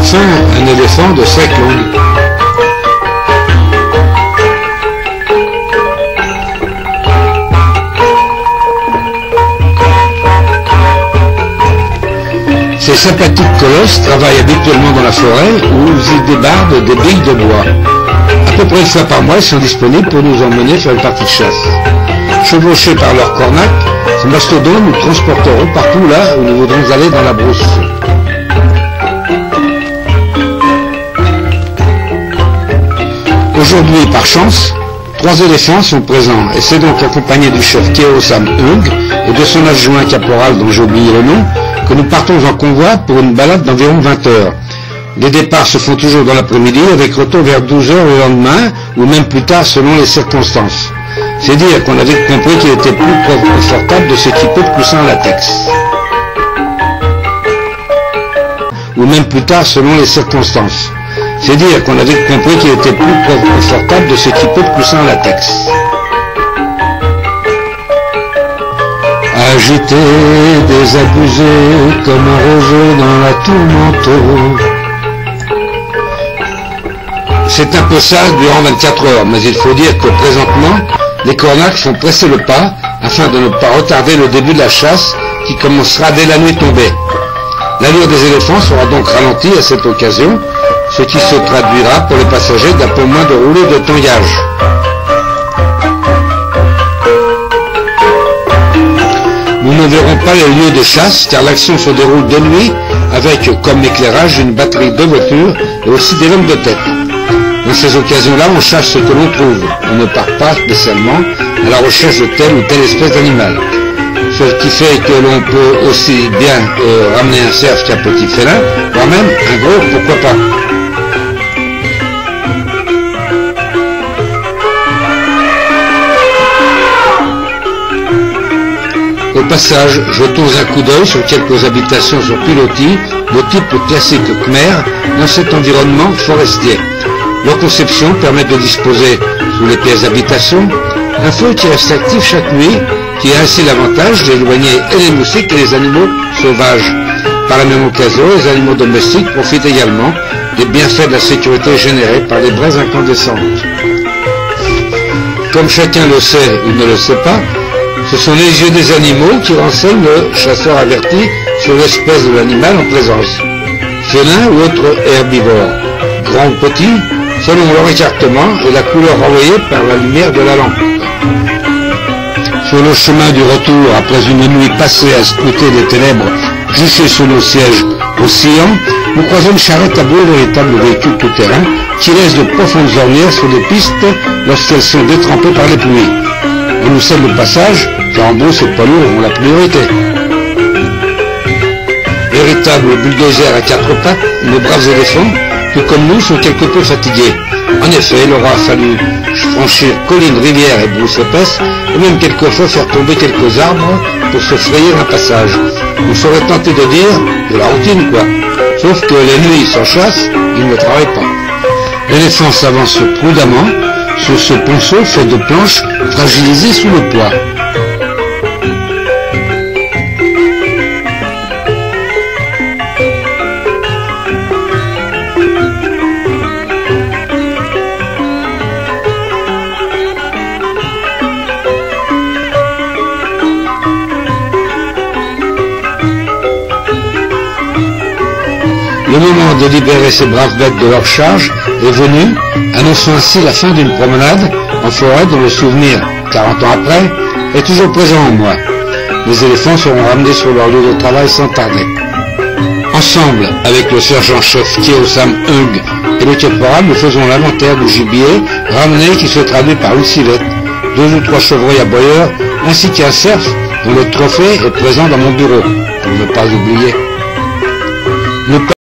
enfin un éléphant de 5 longues. Ces sympathiques colosses travaillent habituellement dans la forêt où ils débardent des billes de bois. À peu près une fois par mois, ils sont disponibles pour nous emmener faire une partie de chasse. Chevauchés par leurs cornacs, ces mastodontes nous transporteront partout là où nous voudrons aller dans la brousse. Aujourd'hui, par chance, 3 éléphants sont présents et c'est donc accompagné du chef Keo Sam Ung et de son adjoint caporal dont j'ai oublié le nom que nous partons en convoi pour une balade d'environ 20 heures. Les départs se font toujours dans l'après-midi avec retour vers 12 heures le lendemain ou même plus tard selon les circonstances. C'est dire qu'on avait compris qu'il était plus confortable de s'équiper de coussins en latex. Ou même plus tard selon les circonstances. C'est dire qu'on avait compris qu'il était plus confortable de s'équiper de coussins en latex. Agiter, désabusé, comme un roseau dans la tourmente. C'est un peu ça durant 24 heures, mais il faut dire que présentement, les cornacs font presser le pas afin de ne pas retarder le début de la chasse qui commencera dès la nuit tombée. L'allure des éléphants sera donc ralentie à cette occasion, ce qui se traduira pour les passagers d'un peu moins de rouleau de tanguage. Nous ne verrons pas les lieux de chasse car l'action se déroule de nuit avec comme éclairage une batterie de voitures et aussi des lampes de tête. Dans ces occasions-là, on chasse ce que l'on trouve. On ne part pas spécialement à la recherche de telle ou telle espèce d'animal. Ce qui fait que l'on peut aussi bien ramener un cerf qu'un petit félin, voire même un gros, pourquoi pas. Au passage, jetons un coup d'œil sur quelques habitations sur pilotis de type classique Khmer dans cet environnement forestier. Leur conception permet de disposer, sous les pièces d'habitation, un feu qui reste actif chaque nuit, qui a ainsi l'avantage d'éloigner et les moustiques et les animaux sauvages. Par la même occasion, les animaux domestiques profitent également des bienfaits de la sécurité générée par les braises incandescentes. Comme chacun le sait ou ne le sait pas, ce sont les yeux des animaux qui renseignent le chasseur averti sur l'espèce de l'animal en présence. Félin ou autre herbivore, grand ou petit, selon leur écartement et la couleur renvoyée par la lumière de la lampe. Sur le chemin du retour, après une nuit passée à scruter les ténèbres juchées sous nos sièges oscillants, nous croisons une charrette à bois, véritable véhicule tout-terrain, qui laisse de profondes ornières sur les pistes lorsqu'elles sont détrempées par les pluies. On nous cède le passage, car en brousse et poids lourds ont la priorité. Véritable bulldozer à 4 pattes, nos braves éléphants, tout comme nous, sont quelque peu fatigués. En effet, il aura fallu franchir collines, rivières et brousses épaisses, et même quelquefois faire tomber quelques arbres pour se frayer un passage. On serait tenté de dire de la routine, quoi. Sauf que les nuits sans chasse, ils ne travaillent pas. L'éléphant s'avance prudemment sur ce ponceau fait de planches fragilisées sous le poids. Le moment de libérer ces braves bêtes de leur charge est venu, annonçant ainsi la fin d'une promenade en forêt dont le souvenir, 40 ans après, est toujours présent en moi. Les éléphants seront ramenés sur leur lieu de travail sans tarder. Ensemble, avec le sergent-chef Keo Sam Ung et le caporal, nous faisons l'inventaire du gibier ramené qui se traduit par une civette, 2 ou 3 chevreuils aboyeurs, ainsi qu'un cerf dont le trophée est présent dans mon bureau, pour ne pas oublier.